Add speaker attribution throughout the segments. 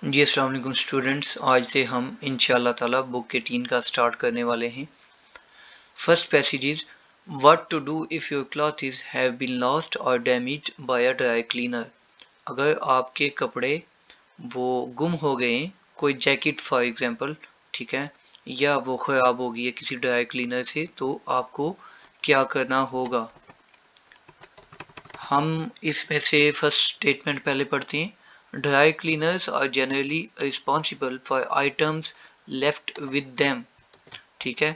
Speaker 1: जी अस्सलाम वालेकुम स्टूडेंट्स। आज से हम इंशाल्लाह ताला बुक 18 का स्टार्ट करने वाले हैं। First passage is what to do if your clothes have been lost और damaged by a dry cleaner. अगर आपके कपड़े वो गुम हो गए, कोई जैकेट फॉर एग्जांपल, ठीक है, या वो ख़राब हो गई है किसी ड्राई क्लीनर से, तो आपको क्या करना होगा। हम इसमें से फर्स्ट स्टेटमेंट पहले पढ़ते हैं। Dry cleaners are generally responsible for items left with them. ठीक है,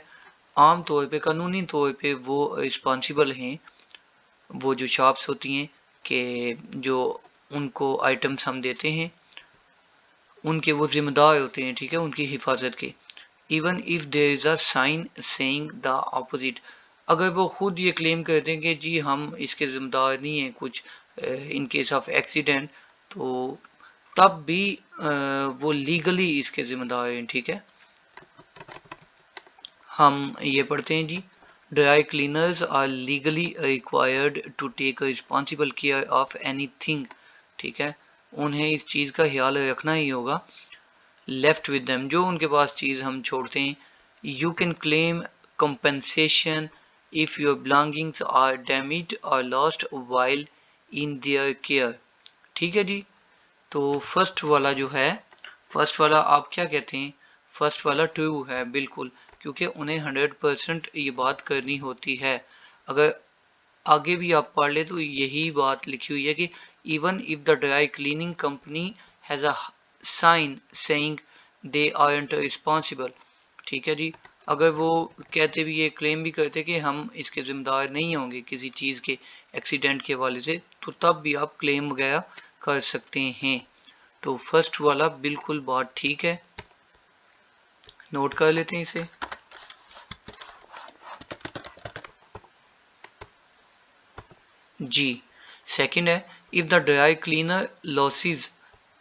Speaker 1: आम तौर पे, कानूनी तौर पे वो रिस्पॉन्सिबल हैं, वो जो शॉप्स होती हैं कि जो उनको आइटम्स हम देते हैं उनके वो जिम्मेदार होते हैं, ठीक है, उनकी हिफाजत के। Even if there is a sign saying the opposite. अगर वो खुद ये क्लेम करते हैं कि जी हम इसके जिम्मेदार नहीं हैं कुछ इन केस ऑफ एक्सीडेंट, तो तब भी वो लीगली इसके जिम्मेदार हैं, ठीक है। हम ये पढ़ते हैं जी, dry cleaners are legally required to take responsible care of anything. ठीक है, उन्हें इस चीज़ का ख्याल रखना ही होगा। लेफ्ट विद देम, जो उनके पास चीज़ हम छोड़ते हैं। You can claim compensation if your belongings are damaged और lost while in their care. ठीक है जी। तो फर्स्ट वाला जो है, फर्स्ट वाला आप क्या कहते हैं, फर्स्ट वाला ट्रू है बिल्कुल, क्योंकि उन्हें 100% ये बात करनी होती है। अगर आगे भी आप पढ़ ले तो यही बात लिखी हुई है कि even if the dry cleaning company has a sign saying they aren't responsible. ठीक है जी। अगर वो कहते भी, ये क्लेम भी करते कि हम इसके जिम्मेदार नहीं होंगे किसी चीज़ के एक्सीडेंट के हवाले से, तो तब भी आप क्लेम वगैरह कर सकते हैं। तो फर्स्ट वाला बिल्कुल बात ठीक है, नोट कर लेते हैं इसे। जी सेकंड है, if the dry cleaner loses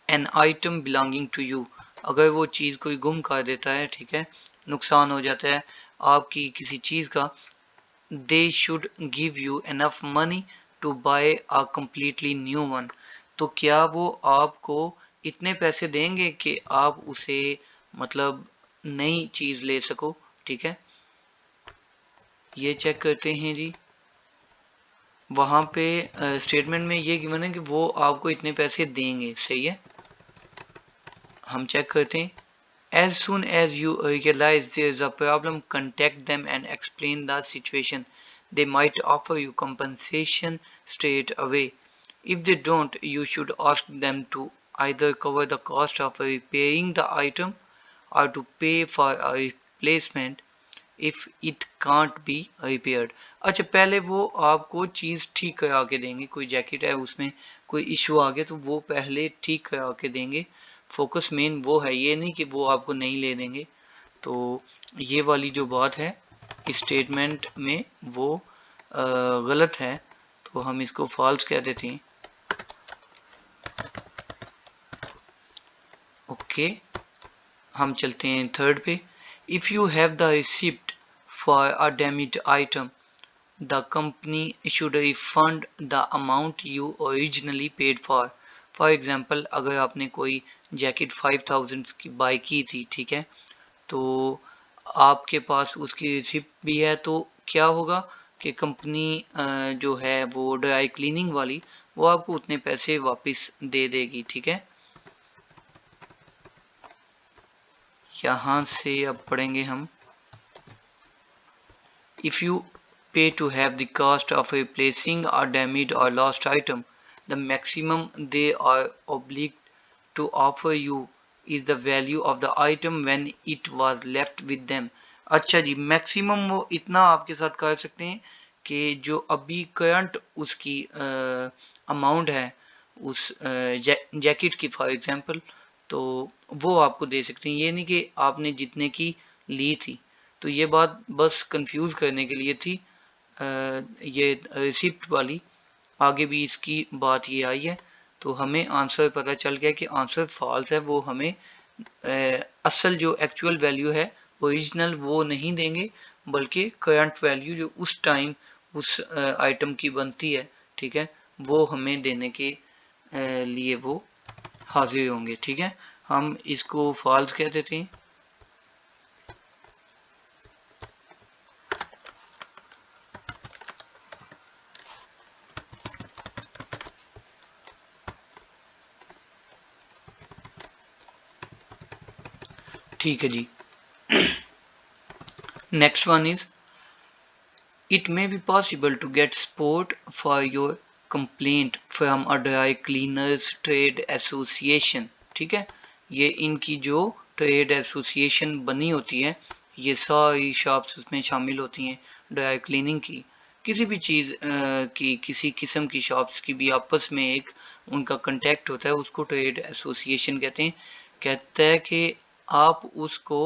Speaker 1: an item belonging to you. अगर वो चीज़ कोई गुम कर देता है, ठीक है, नुकसान हो जाता है आपकी किसी चीज़ का, they should give you enough money to buy a completely new one. तो क्या वो आपको इतने पैसे देंगे कि आप उसे मतलब नई चीज़ ले सको। ठीक है, ये चेक करते हैं जी। वहाँ पे स्टेटमेंट में ये गिवन है कि वो आपको इतने पैसे देंगे, सही है। हम चेक करते हैं। As soon as you realize there is a problem, contact them and explain the situation. They might offer you compensation straight away. If they don't, you should ask them to either cover the cost of repairing the item or to pay for a replacement if it can't be repaired. अच्छा, पहले वो आपको चीज़ ठीक करा के देंगे। कोई jacket है उसमें कोई इशू आ गया तो वो पहले ठीक करा के देंगे। फोकस मेन वो है, ये नहीं कि वो आपको नहीं ले देंगे। तो ये वाली जो बात है इस स्टेटमेंट में वो गलत है, तो हम इसको फॉल्स कह देते हैं। ओके, हम चलते हैं थर्ड पे। If you have the receipt for a damaged item, the company should refund the amount you originally paid for. For example, अगर आपने कोई जैकेट 5000 की बाई की थी, ठीक है, तो आपके पास उसकी रिसिप्ट भी है, तो क्या होगा कि कंपनी जो है वो ड्राई क्लीनिंग वाली, वो आपको उतने पैसे वापस दे देगी। ठीक है, यहाँ से अब पढ़ेंगे हम। If you pay to have the cost of replacing a damaged or lost item, the maximum they are obliged to offer you is the value of the item when it was left with them. अच्छा जी, maximum वो इतना आपके साथ कर सकते हैं कि जो अभी करंट उसकी अमाउंट है उस जैकेट की फॉर एग्जांपल, तो वो आपको दे सकते हैं। ये नहीं कि आपने जितने की ली थी। तो ये बात बस कंफ्यूज करने के लिए थी। ये रिसिप्ट वाली, आगे भी इसकी बात ये आई है, तो हमें आंसर पता चल गया कि आंसर फॉल्स है। वो हमें असल जो एक्चुअल वैल्यू है ओरिजिनल वो नहीं देंगे, बल्कि करंट वैल्यू जो उस टाइम उस आइटम की बनती है, ठीक है, वो हमें देने के लिए वो हाजिर होंगे। ठीक है, हम इसको फॉल्स कह देते हैं। ठीक है जी। Next one is it may be possible to get support for your complaint from a dry cleaners trade association। ठीक है, ये इनकी जो ट्रेड एसोसिएशन बनी होती है, ये सारी शॉप्स उसमें शामिल होती हैं ड्राई क्लीनिंग की। किसी भी चीज़ की किसी किस्म की शॉप्स की भी आपस में एक उनका कंटेक्ट होता है, उसको ट्रेड एसोसिएशन कहते हैं। कहता है कि आप उसको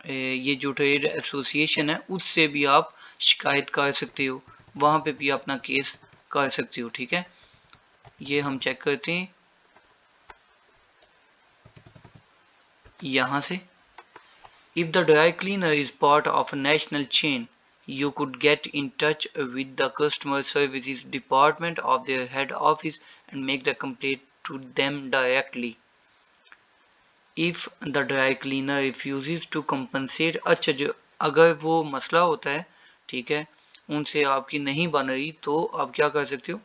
Speaker 1: ये जो ट्रेड एसोसिएशन है उससे भी आप शिकायत कर सकते हो, वहाँ पे भी अपना केस कर सकते हो। ठीक है, ये हम चेक करते हैं यहाँ से। If the dry cleaner is part of a national chain, you could get in touch with the customer services department of their head office and make the complaint to them directly. If the dry cleaner refuses to compensate, अच्छा जो अगर वो मसला होता है, ठीक है, उनसे आपकी नहीं बन रही, तो आप क्या कर सकते हो।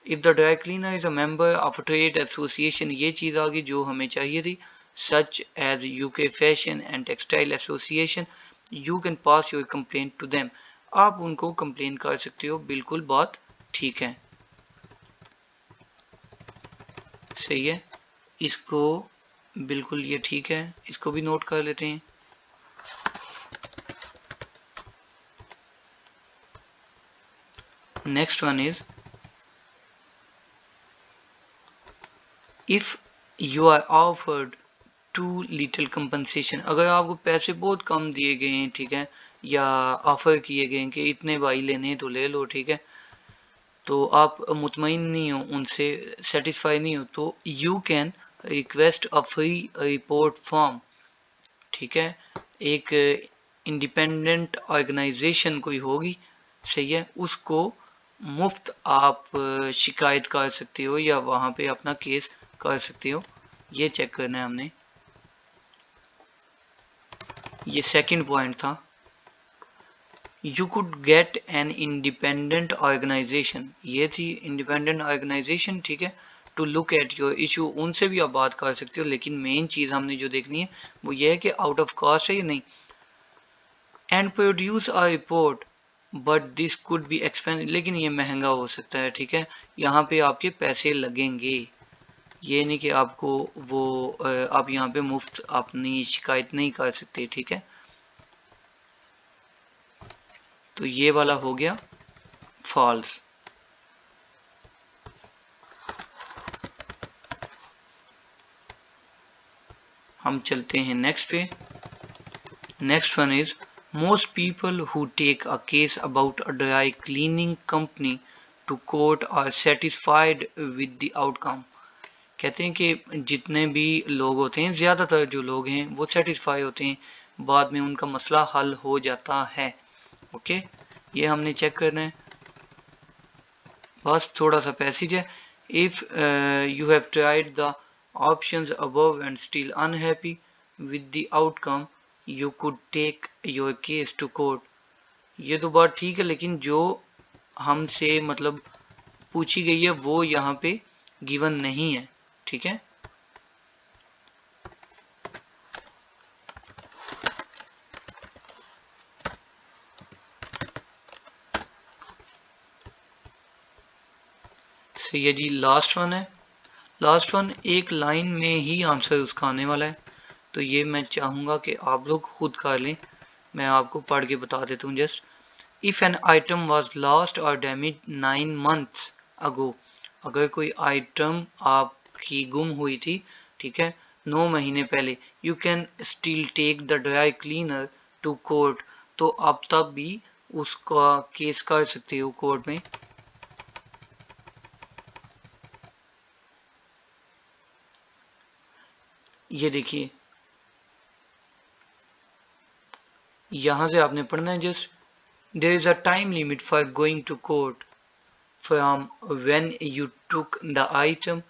Speaker 1: If the dry cleaner is a member of a trade association, ये चीज़ आ गई जो हमें चाहिए थी, such as UK Fashion and Textile Association, you can pass your complaint to them. आप उनको कंप्लेन कर सकते हो, बिल्कुल बात ठीक है, सही है। इसको बिल्कुल ये ठीक है, इसको भी नोट कर लेते हैं। Next one is if you are offered too little compensation, अगर आपको पैसे बहुत कम दिए गए हैं, ठीक है, या ऑफर किए गए हैं कि इतने भाई लेने तो ले लो, ठीक है, तो आप मुतमईन नहीं हो उनसे, सेटिस्फाई नहीं हो, तो you can request a free report form. ठीक है, एक इंडिपेंडेंट ऑर्गेनाइजेशन कोई होगी, सही है, उसको मुफ्त आप शिकायत कर सकते हो या वहाँ पे अपना केस कर सकते हो। ये चेक करना है हमने। ये सेकंड पॉइंट था, you could get an independent organization, ये थी इंडिपेंडेंट ऑर्गेनाइजेशन, ठीक है, to look at your issue, उनसे भी आप बात कर सकते हो, लेकिन मेन चीज़ हमने जो देखनी है वो ये है कि आउट ऑफ कॉस्ट है या नहीं। And produce a report but this could be expensive, लेकिन ये महंगा हो सकता है, ठीक है, यहाँ पे आपके पैसे लगेंगे, ये नहीं कि आपको वो आप यहाँ पे मुफ्त अपनी शिकायत नहीं कर सकते। ठीक है, तो ये वाला हो गया फॉल्स। हम चलते हैं नेक्स्ट पे। Next one is most people who take a case about a dry cleaning company to court are satisfied with the outcome। कहते हैं कि जितने भी लोग होते हैं, ज़्यादातर जो लोग हैं वो सेटिस्फाई होते हैं, बाद में उनका मसला हल हो जाता है। ओके, ये हमने चेक करना है, बस थोड़ा सा पैसेज है। If you have tried the options above and still unhappy with the outcome you could take your case to court. ये तो बात ठीक है, लेकिन जो हमसे मतलब पूछी गई है वो यहाँ पे गिवन नहीं है। ठीक है, सही है जी। लास्ट वन है, लास्ट वन एक लाइन में ही आंसर उसका आने वाला है, तो ये मैं चाहूँगा कि आप लोग खुद कर लें, मैं आपको पढ़ के बता देता हूँ just. If an item was lost और डैमेज 9 months अगो, अगर कोई आइटम आपकी गुम हुई थी, ठीक है, 9 महीने पहले, you can still take the dry cleaner to court, तो आप तब भी उसका केस कर सकते हो कोर्ट में। ये देखिए, यहाँ से आपने पढ़ना है just, there is a time limit for going to court from when you took the item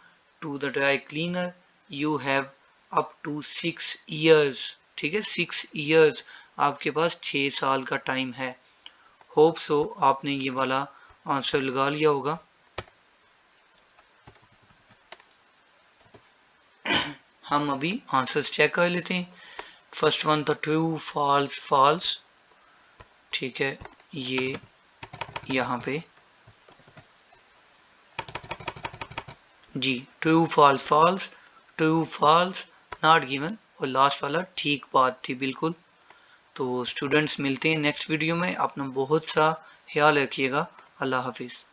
Speaker 1: to the dry cleaner you have up to 6 years. ठीक है, 6 ईयर्स, आपके पास 6 साल का टाइम है। होप सो आपने ये वाला आंसर लगा लिया होगा। हम अभी आंसर्स चेक कर लेते हैं। फर्स्ट वन था ट्रू, फॉल्स, फॉल्स। ठीक है, ये यहाँ पे जी true, false, false, true, false, not given, और लास्ट वाला ठीक बात थी बिल्कुल। तो स्टूडेंट्स मिलते हैं नेक्स्ट वीडियो में, अपना बहुत सा ख्याल रखिएगा। अल्लाह हाफिज़।